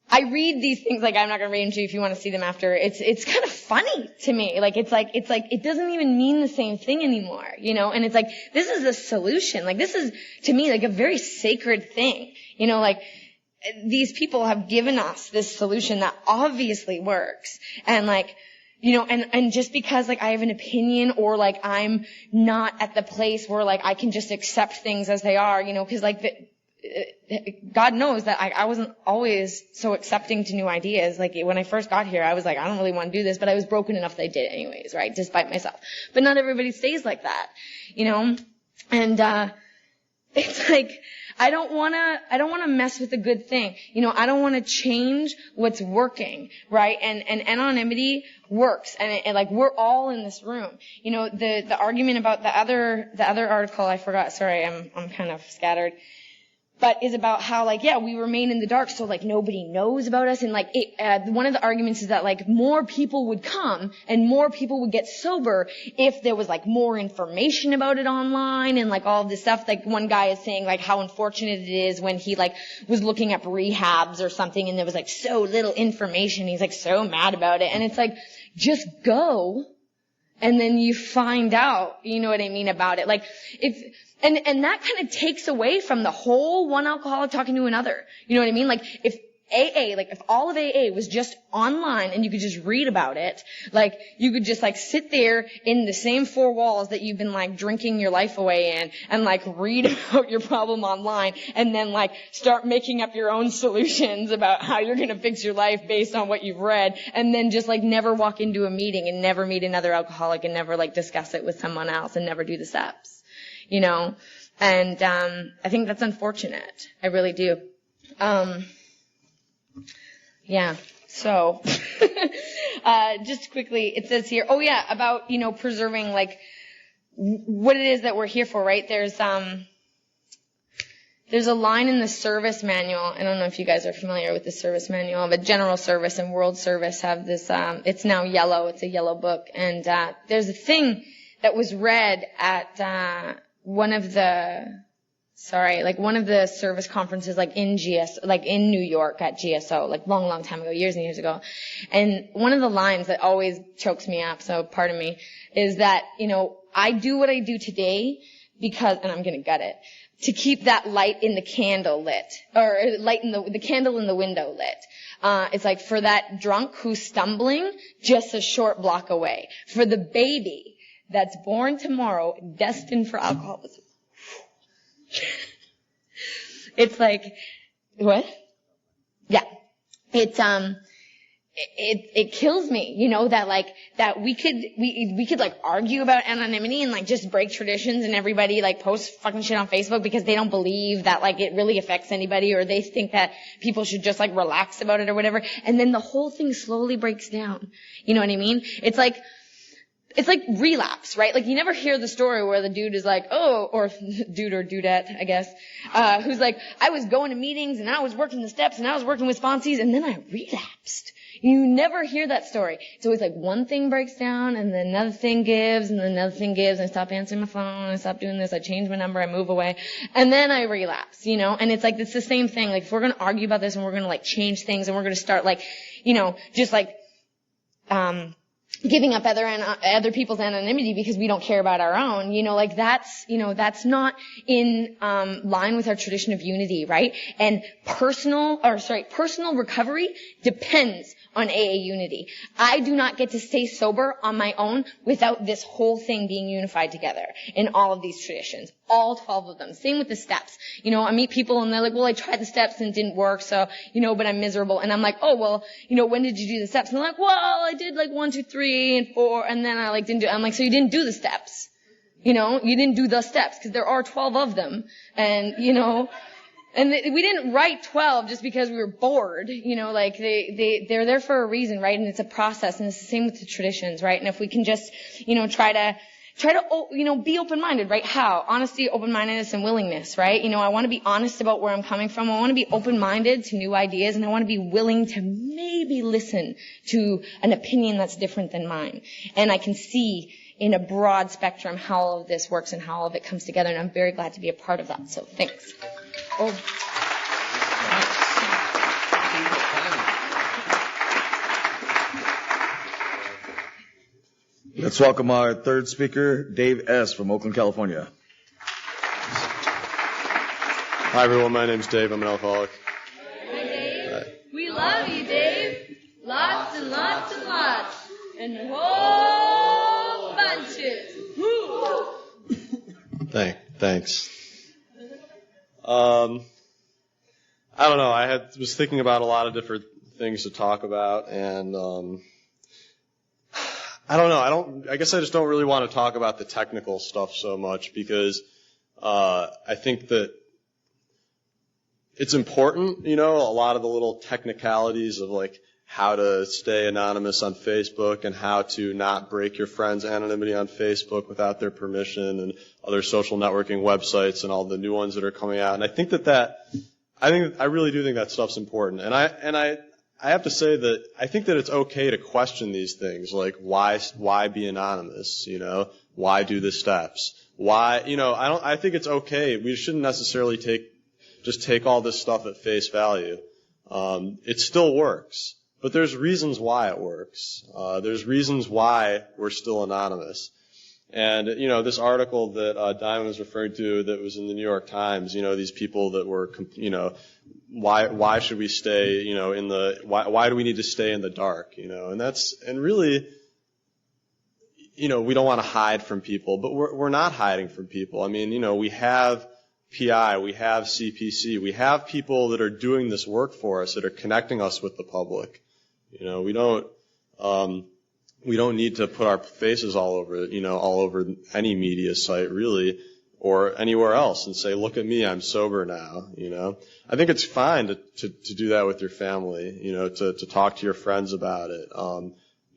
I read these things, like, I'm not going to read them to you if you want to see them after. It's kind of funny to me. Like, it's like it doesn't even mean the same thing anymore, And it's like, this is the solution. Like, this is, to me, like a very sacred thing, these people have given us this solution that obviously works. And like, and just because like I have an opinion or like I'm not at the place where like I can just accept things as they are, cause like God knows that I wasn't always so accepting to new ideas. Like when I first got here, I was like, I don't really want to do this, but I was broken enough that I did it anyways, right? Despite myself. But not everybody stays like that, and, it's like, I don't want to mess with a good thing. I don't want to change what's working, right? And anonymity works. And like, we're all in this room. The argument about the other article, I forgot, sorry, I'm kind of scattered. But is about how like, yeah, we remain in the dark, so like nobody knows about us. And like, one of the arguments is that like more people would come and more people would get sober if there was like more information about it online and like all of this stuff. Like one guy is saying like how unfortunate it is when he like was looking up rehabs or something and there was like so little information. He's like so mad about it. And it's like, just go and then you find out, you know what I mean, about it. Like And that kind of takes away from the whole one alcoholic talking to another. You know what I mean? Like if if all of AA was just online and you could just read about it, like you could just like sit there in the same four walls that you've been like drinking your life away in and like read about your problem online and then like start making up your own solutions about how you're going to fix your life based on what you've read, and then just like never walk into a meeting and never meet another alcoholic and never like discuss it with someone else and never do the steps. And I think that's unfortunate. I really do. Yeah. So, just quickly, it says here, about, preserving like what it is that we're here for, right? There's a line in the service manual. I don't know if you guys are familiar with the service manual, but General Service and World Service have this, it's now yellow. It's a yellow book. And, there's a thing that was read at, one of the service conferences, like in in New York at GSO, like long time ago, years and years ago. And one of the lines that always chokes me up, so pardon me, is that, I do what I do today because, and I'm gonna gut it, to keep that light in the candle lit, or light in the candle in the window lit. It's like for that drunk who's stumbling just a short block away. For the baby that's born tomorrow, destined for alcoholism. It's like, what? Yeah. It's, it kills me, that we could like argue about anonymity and like just break traditions and everybody like post fucking shit on Facebook because they don't believe that like it really affects anybody, or they think that people should just like relax about it or whatever. And then the whole thing slowly breaks down. You know what I mean? It's like relapse, right? Like you never hear the story where the dude is like, or dude or dudette, I guess, who's like, I was going to meetings and I was working the steps and I was working with sponsees and then I relapsed. You never hear that story. It's always like one thing breaks down and then another thing gives and then another thing gives, and I stop answering my phone, I stop doing this, I change my number, I move away, and then I relapse, and it's like, it's the same thing. Like if we're going to argue about this and we're going to like change things and we're going to start like, just like, giving up other people's anonymity because we don't care about our own, that's not in line with our tradition of unity, right? And personal recovery depends on AA unity. I do not get to stay sober on my own without this whole thing being unified together in all of these traditions, all 12 of them. Same with the steps. I meet people and they're like, well, I tried the steps and it didn't work, so, but I'm miserable. And I'm like, oh, well, when did you do the steps? And they're like, well, I did 1, 2, 3, and 4, and then I didn't do it. I'm like, so you didn't do the steps. You didn't do the steps, because there are 12 of them. And, and we didn't write 12 just because we were bored, they're there for a reason, right? And it's a process, and it's the same with the traditions, right? And if we can just, try to, be open-minded, right? How? Honesty, open-mindedness, and willingness, right? I want to be honest about where I'm coming from. I want to be open-minded to new ideas, and I want to be willing to maybe listen to an opinion that's different than mine. And I can see in a broad spectrum how all of this works and how all of it comes together, and I'm very glad to be a part of that. So thanks. Let's welcome our third speaker, Dave S. from Oakland, California. Hi, everyone. My name's Dave. I'm an alcoholic. Hi, Dave. We love you, Dave. Lots and lots and lots. And whole bunches. Woo. Thanks. I don't know. I was thinking about a lot of different things to talk about, and I don't know. I guess I just don't really want to talk about the technical stuff so much, because I think that it's important, a lot of the little technicalities of how to stay anonymous on Facebook and how to not break your friend's anonymity on Facebook without their permission, and other social networking websites and all the new ones that are coming out. And I really do think that stuff's important. And I have to say that I think that it's okay to question these things, like why be anonymous, why do the steps? Why, I think it's okay. We shouldn't necessarily just take all this stuff at face value. It still works. But there's reasons why it works. There's reasons why we're still anonymous. And, this article that Diamond was referring to that was in the New York Times, these people that were, why should we stay, why do we need to stay in the dark, and really, we don't want to hide from people, but we're not hiding from people. I mean, we have PI, we have CPC, we have people that are doing this work for us, that are connecting us with the public. We don't need to put our faces all over any media site, really, or anywhere else, and say, look at me, I'm sober now. I think it's fine to do that with your family, to talk to your friends about it.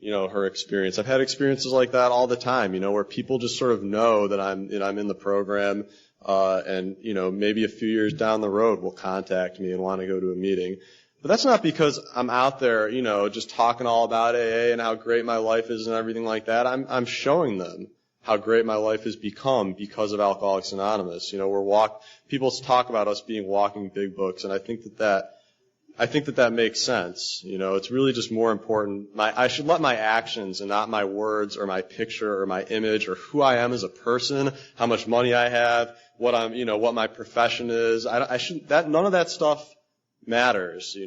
Her experience. I've had experiences like that all the time, where people just sort of know that I'm in the program, and maybe a few years down the road will contact me and want to go to a meeting. But that's not because I'm out there, just talking all about AA and how great my life is and everything like that. I'm showing them how great my life has become because of Alcoholics Anonymous. People talk about us being walking big books, and I think that makes sense. It's really just more important. I should let my actions and not my words or my picture or my image or who I am as a person, how much money I have, what my profession is. None of that stuff matters,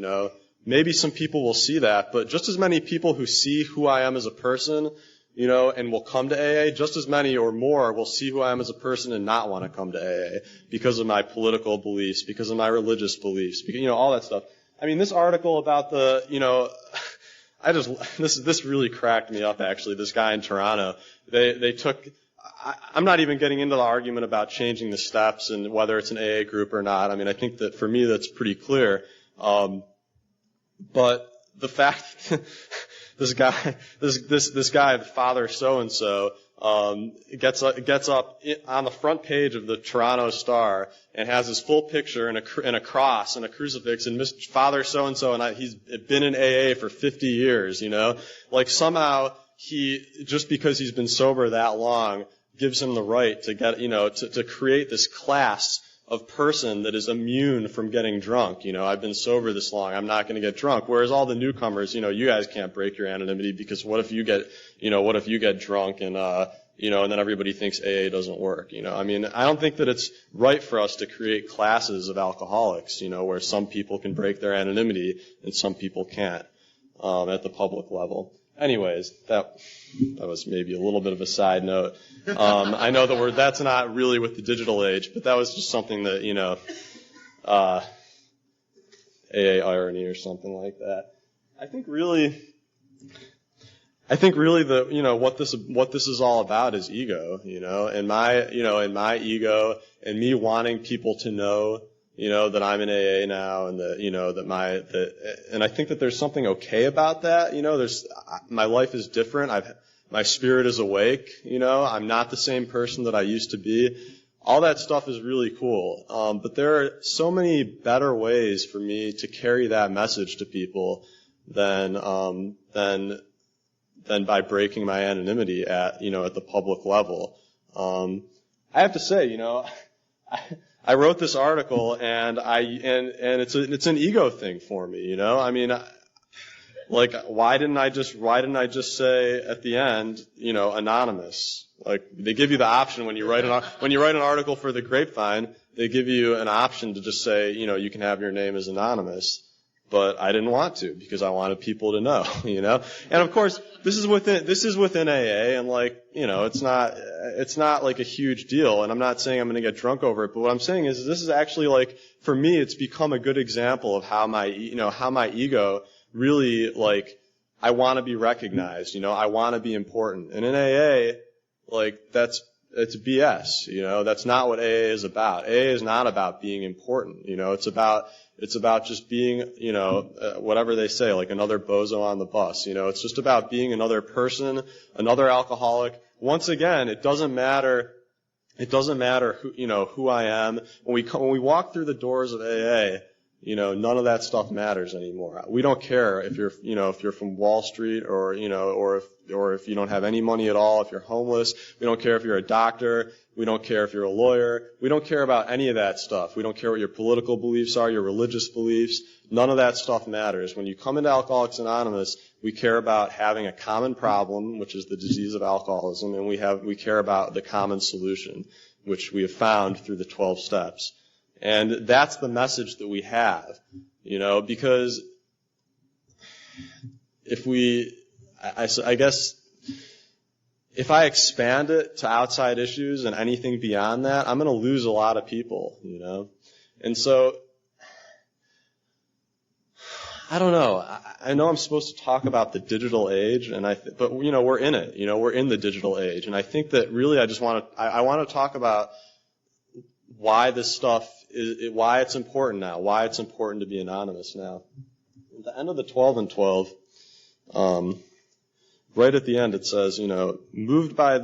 Maybe some people will see that, but just as many people who see who I am as a person, and will come to AA, just as many or more will see who I am as a person and not want to come to AA because of my political beliefs, because of my religious beliefs, all that stuff. I mean, this article about this really cracked me up, actually. This guy in Toronto, I'm not even getting into the argument about changing the steps and whether it's an AA group or not. I mean, I think that for me that's pretty clear. But the fact this guy, Father so-and-so, gets up on the front page of the Toronto Star and has his full picture and a cross and a crucifix and Father so-and-so, and he's been in AA for 50 years, somehow just because he's been sober that long, gives him the right to get, to create this class person that is immune from getting drunk. I've been sober this long, I'm not going to get drunk. Whereas all the newcomers, you guys can't break your anonymity because what if you get drunk and, and then everybody thinks AA doesn't work. I don't think that it's right for us to create classes of alcoholics, where some people can break their anonymity and some people can't, at the public level. Anyways, that was maybe a little bit of a side note. I know that that's not really with the digital age, but that was just something that, AA irony or something like that. I think really what this is all about is ego, and my ego and me wanting people to know, that I'm in AA now and and I think that there's something okay about that, my life is different, my spirit is awake, I'm not the same person that I used to be. All that stuff is really cool. But there are so many better ways for me to carry that message to people than by breaking my anonymity at the public level. I have to say, I wrote this article and it's an ego thing for me, why didn't I just say at the end, anonymous? Like, they give you the option when you write an article for the Grapevine, they give you an option to just say, you can have your name as anonymous. But I didn't want to because I wanted people to know, And of course, this is within AA, and it's not like a huge deal. And I'm not saying I'm going to get drunk over it, but what I'm saying is this is actually for me, it's become a good example of how my ego really I want to be recognized, I want to be important. And in AA, it's BS, that's not what AA is about. AA is not about being important, it's about just being, whatever they say, like another bozo on the bus. It's just about being another person, another alcoholic. Once again, it doesn't matter who I am. When we walk through the doors of AA, none of that stuff matters anymore. We don't care if you're from Wall Street or if you don't have any money at all, if you're homeless. We don't care if you're a doctor. We don't care if you're a lawyer. We don't care about any of that stuff. We don't care what your political beliefs are, your religious beliefs. None of that stuff matters. When you come into Alcoholics Anonymous, we care about having a common problem, which is the disease of alcoholism, and we care about the common solution, which we have found through the 12 steps. And that's the message that we have, because I guess if I expand it to outside issues and anything beyond that, I'm going to lose a lot of people, And so, I don't know. I know I'm supposed to talk about the digital age, but we're in it. We're in the digital age, and I think that really I want to talk about why this stuff why it's important now, why it's important to be anonymous now. At the end of the 12 and 12, right at the end it says, moved by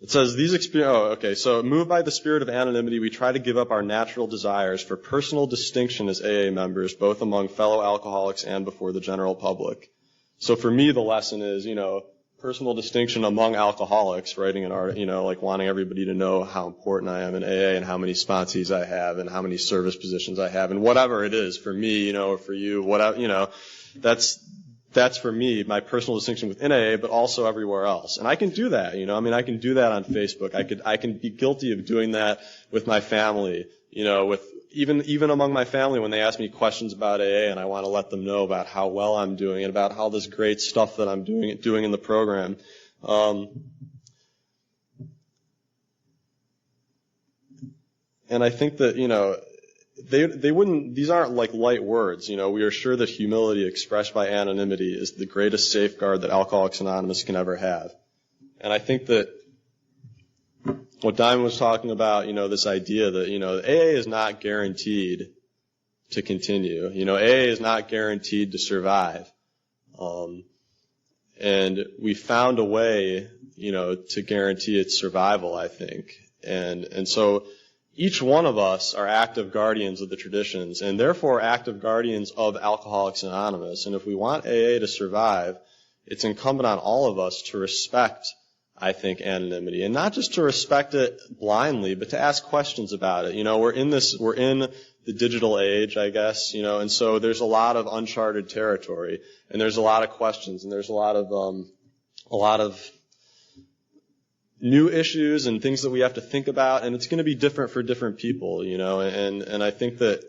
the spirit of anonymity, we try to give up our natural desires for personal distinction as AA members, both among fellow alcoholics and before the general public. So for me, the lesson is, personal distinction among alcoholics, writing an art, wanting everybody to know how important I am in AA and how many sponsees I have and how many service positions I have and whatever it is for me, or for you, whatever, that's for me, my personal distinction within AA, but also everywhere else. And I can do that, I can do that on Facebook. I can be guilty of doing that with my family, with even among my family when they ask me questions about AA and I want to let them know about how well I'm doing and about all this great stuff that I'm doing in the program. And I think that, they wouldn't, these aren't like light words, we are sure that humility expressed by anonymity is the greatest safeguard that Alcoholics Anonymous can ever have. And I think that what Diamond was talking about, this idea that, AA is not guaranteed to continue. AA is not guaranteed to survive. And we found a way, to guarantee its survival, I think. And so each one of us are active guardians of the traditions and therefore active guardians of Alcoholics Anonymous. And if we want AA to survive, it's incumbent on all of us to respect I think, anonymity, and not just to respect it blindly, but to ask questions about it. We're in the digital age, I guess, and so there's a lot of uncharted territory, and there's a lot of questions, and there's a lot of new issues and things that we have to think about, and it's going to be different for different people, and I think that,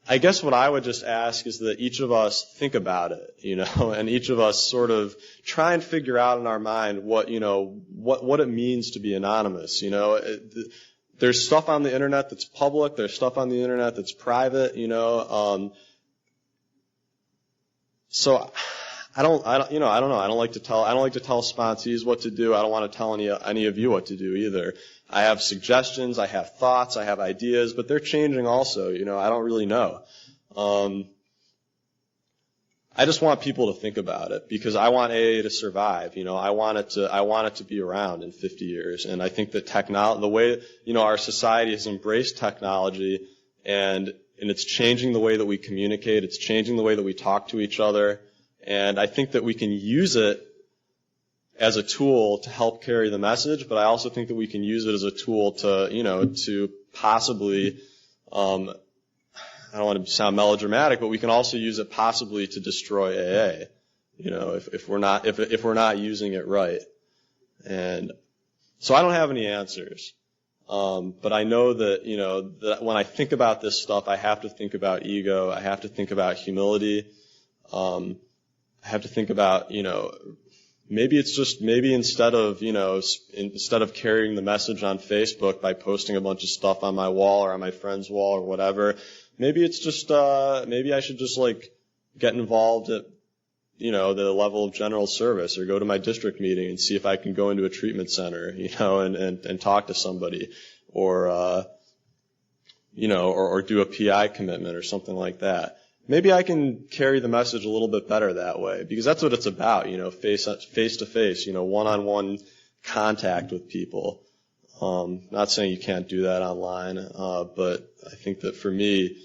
I guess what I would just ask is that each of us think about it, and each of us sort of try and figure out in our mind what it means to be anonymous, There's stuff on the internet that's public, there's stuff on the internet that's private, so I don't know. I don't like to tell sponsees what to do. I don't want to tell any of you what to do either. I have suggestions, I have thoughts, I have ideas, but they're changing also. I don't really know. I just want people to think about it because I want AA to survive. I want it to be around in 50 years. And I think that the way, our society has embraced technology and it's changing the way that we communicate. It's changing the way that we talk to each other. And I think that we can use it as a tool to help carry the message, but I also think that we can use it as a tool to possibly, I don't want to sound melodramatic, but we can also use it possibly to destroy AA, if we're not using it right. And so I don't have any answers. But I know that, that when I think about this stuff, I have to think about ego. I have to think about humility. I have to think about, maybe instead of carrying the message on Facebook by posting a bunch of stuff on my wall or on my friend's wall or whatever, maybe it's just, maybe I should just get involved at, the level of general service or go to my district meeting and see if I can go into a treatment center, and talk to somebody or do a PI commitment or something like that. Maybe I can carry the message a little bit better that way because that's what it's about, face to face, one-on-one contact with people. Not saying you can't do that online, but I think that for me,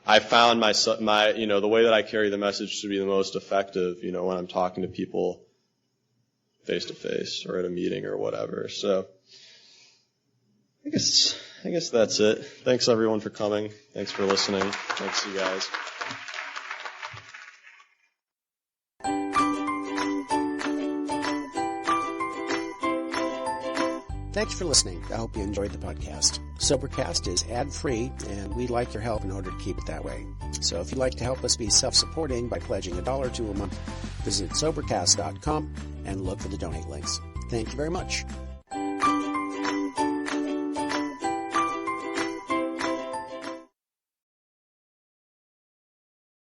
I found my the way that I carry the message to be the most effective, when I'm talking to people face to face or at a meeting or whatever. So I guess that's it. Thanks everyone for coming. Thanks for listening. Thanks you guys. Thanks for listening. I hope you enjoyed the podcast. Sobercast is ad-free, and we'd like your help in order to keep it that way. So if you'd like to help us be self-supporting by pledging $1 or $2 a month, visit Sobercast.com and look for the donate links. Thank you very much.